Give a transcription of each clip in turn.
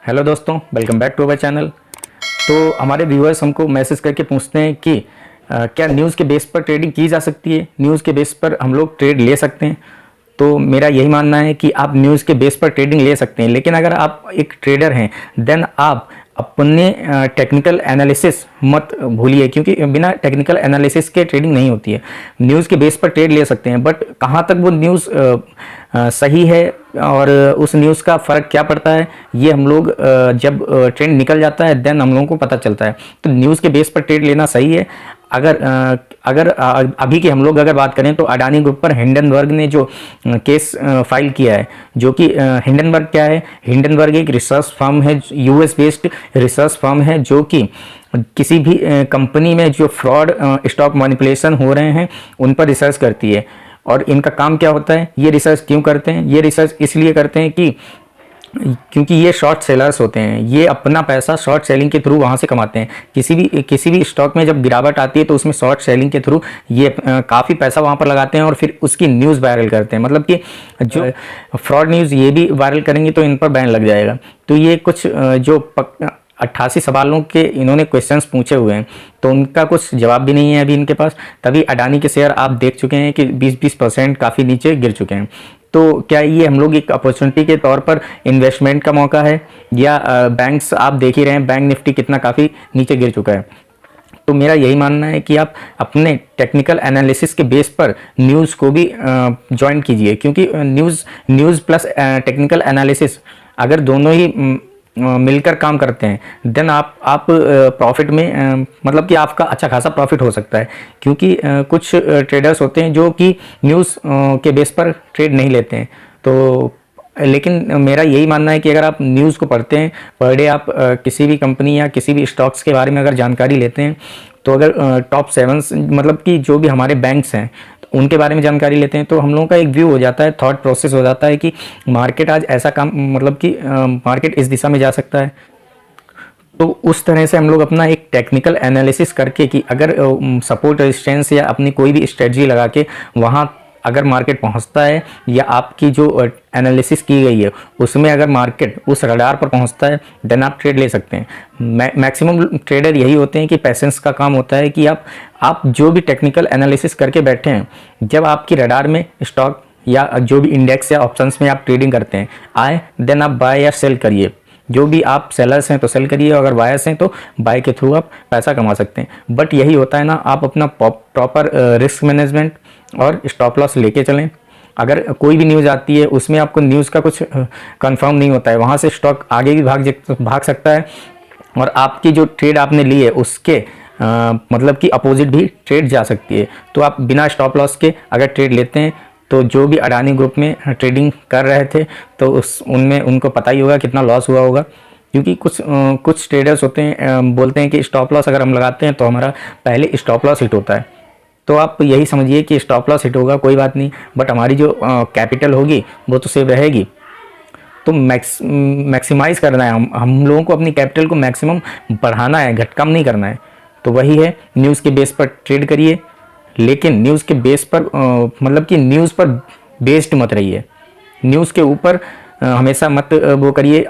Hello दोस्तों, welcome back to our channel. तो हमारे व्यूअर्स हमको मैसेज करके पूछते हैं कि क्या न्यूज़ के बेस पर ट्रेडिंग की जा सकती है, न्यूज़ के बेस पर हम लोग ट्रेड ले सकते हैं। तो मेरा यही मानना है कि आप न्यूज़ के बेस पर ट्रेडिंग ले सकते हैं, लेकिन अगर आप एक ट्रेडर हैं देन आप अपने टेक्निकल एनालिसिस मत भूलिए, क्योंकि बिना टेक्निकल एनालिसिस के ट्रेडिंग नहीं होती है। न्यूज़ के बेस पर ट्रेड ले सकते हैं, बट कहाँ तक वो न्यूज़ सही है और उस न्यूज़ का फ़र्क क्या पड़ता है, ये हम लोग जब ट्रेंड निकल जाता है देन हम लोगों को पता चलता है। तो न्यूज़ के बेस पर ट्रेड लेना सही है। अगर अभी की हम लोग अगर बात करें तो अडानी ग्रुप पर हिंडनबर्ग ने जो केस फाइल किया है, जो कि हिंडनबर्ग क्या है, हिंडनबर्ग एक रिसर्च फर्म है, यूएस बेस्ड रिसर्च फर्म है, जो कि किसी भी कंपनी में जो फ्रॉड स्टॉक मैनिपुलेशन हो रहे हैं उन पर रिसर्च करती है। और इनका काम क्या होता है, ये रिसर्च क्यों करते हैं, ये रिसर्च इसलिए करते हैं कि क्योंकि ये शॉर्ट सेलर्स होते हैं, ये अपना पैसा शॉर्ट सेलिंग के थ्रू वहाँ से कमाते हैं। किसी भी स्टॉक में जब गिरावट आती है तो उसमें शॉर्ट सेलिंग के थ्रू ये काफ़ी पैसा वहाँ पर लगाते हैं और फिर उसकी न्यूज़ वायरल करते हैं। मतलब कि जो फ्रॉड न्यूज़ ये भी वायरल करेंगे तो इन पर बैन लग जाएगा। तो ये कुछ जो 88 सवालों के इन्होंने क्वेश्चंस पूछे हुए हैं, तो उनका कुछ जवाब भी नहीं है अभी इनके पास। तभी अडानी के शेयर आप देख चुके हैं कि 20% काफ़ी नीचे गिर चुके हैं। तो क्या ये हम लोग एक अपॉर्चुनिटी के तौर पर इन्वेस्टमेंट का मौका है, या बैंक्स आप देख ही रहे हैं, बैंक निफ्टी कितना काफ़ी नीचे गिर चुका है। तो मेरा यही मानना है कि आप अपने टेक्निकल एनालिसिस के बेस पर न्यूज़ को भी ज्वाइन कीजिए, क्योंकि न्यूज़ प्लस टेक्निकल एनालिसिस अगर दोनों ही मिलकर काम करते हैं देन आप प्रॉफिट में मतलब कि आपका अच्छा खासा प्रॉफिट हो सकता है। क्योंकि कुछ ट्रेडर्स होते हैं जो कि न्यूज़ के बेस पर ट्रेड नहीं लेते हैं। तो लेकिन मेरा यही मानना है कि अगर आप न्यूज़ को पढ़ते हैं, पर डे आप किसी भी कंपनी या किसी भी स्टॉक्स के बारे में अगर जानकारी लेते हैं, तो अगर टॉप 7 मतलब कि जो भी हमारे बैंक्स हैं उनके बारे में जानकारी लेते हैं, तो हम लोगों का एक व्यू हो जाता है, थॉट प्रोसेस हो जाता है कि मार्केट आज ऐसा काम मतलब कि मार्केट इस दिशा में जा सकता है। तो उस तरह से हम लोग अपना एक टेक्निकल एनालिसिस करके कि अगर सपोर्ट रेजिस्टेंस या अपनी कोई भी स्ट्रेटजी लगा के वहाँ अगर मार्केट पहुंचता है, या आपकी जो एनालिसिस की गई है उसमें अगर मार्केट उस रडार पर पहुंचता है देन आप ट्रेड ले सकते हैं। मैक्सिमम ट्रेडर यही होते हैं कि पैसेंस का काम होता है कि आप जो भी टेक्निकल एनालिसिस करके बैठे हैं, जब आपकी रडार में स्टॉक या जो भी इंडेक्स या ऑप्शंस में आप ट्रेडिंग करते हैं आए, देन आप बाय या सेल करिए। जो भी आप सेलर्स हैं तो सेल करिए, अगर बायर्स हैं तो बाय के थ्रू आप पैसा कमा सकते हैं। बट यही होता है ना, आप अपना प्रॉपर रिस्क मैनेजमेंट और स्टॉप लॉस लेके चलें। अगर कोई भी न्यूज़ आती है उसमें आपको न्यूज़ का कुछ कंफर्म नहीं होता है, वहाँ से स्टॉक आगे भी भाग सकता है और आपकी जो ट्रेड आपने ली है उसके मतलब कि अपोजिट भी ट्रेड जा सकती है। तो आप बिना स्टॉप लॉस के अगर ट्रेड लेते हैं, तो जो भी अडानी ग्रुप में ट्रेडिंग कर रहे थे तो उनमें उनको पता ही होगा कितना लॉस हुआ होगा। क्योंकि कुछ ट्रेडर्स होते हैं बोलते हैं कि स्टॉप लॉस अगर हम लगाते हैं तो हमारा पहले स्टॉप लॉस हिट होता है। तो आप यही समझिए कि स्टॉप लॉस हिट होगा, कोई बात नहीं, बट हमारी जो कैपिटल होगी वो तो सेव रहेगी। तो मैक्सिमाइज़ करना है, हम लोगों को अपनी कैपिटल को मैक्सिमम बढ़ाना है, घट कम नहीं करना है। तो वही है, न्यूज़ के बेस पर ट्रेड करिए, लेकिन न्यूज़ के बेस पर मतलब कि न्यूज़ पर बेस्ड मत रहिए। न्यूज़ के ऊपर हमेशा मत वो करिए।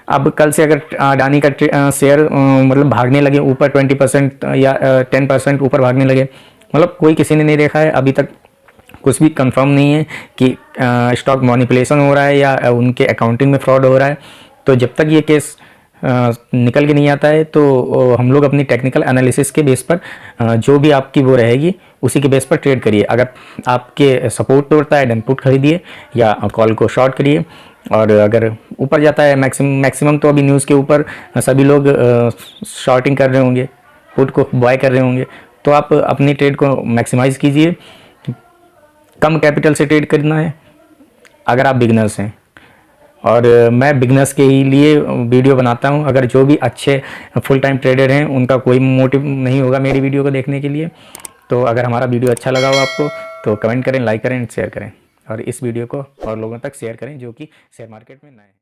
अब कल से अगर अडानी का शेयर मतलब भागने लगे ऊपर 20% या 10% ऊपर भागने लगे, मतलब कोई किसी ने नहीं देखा है अभी तक, कुछ भी कंफर्म नहीं है कि स्टॉक मैनिपुलेशन हो रहा है या उनके अकाउंटिंग में फ्रॉड हो रहा है। तो जब तक ये केस निकल के नहीं आता है तो हम लोग अपनी टेक्निकल एनालिसिस के बेस पर जो भी आपकी वो रहेगी उसी के बेस पर ट्रेड करिए। अगर आपके सपोर्ट तोड़ता है देन पुट खरीदिए या कॉल को शॉर्ट करिए, और अगर ऊपर जाता है मैक्सिमम तो अभी न्यूज़ के ऊपर सभी लोग शॉर्टिंग कर रहे होंगे, पुट को बाय कर रहे होंगे। तो आप अपनी ट्रेड को मैक्सिमाइज़ कीजिए, कम कैपिटल से ट्रेड करना है अगर आप बिगनर्स हैं। और मैं बिगनर्स के ही लिए वीडियो बनाता हूं। अगर जो भी अच्छे फुल टाइम ट्रेडर हैं उनका कोई मोटिव नहीं होगा मेरी वीडियो को देखने के लिए। तो अगर हमारा वीडियो अच्छा लगा हो आपको तो कमेंट करें, लाइक करें, शेयर करें, और इस वीडियो को और लोगों तक शेयर करें जो कि शेयर मार्केट में नए हैं।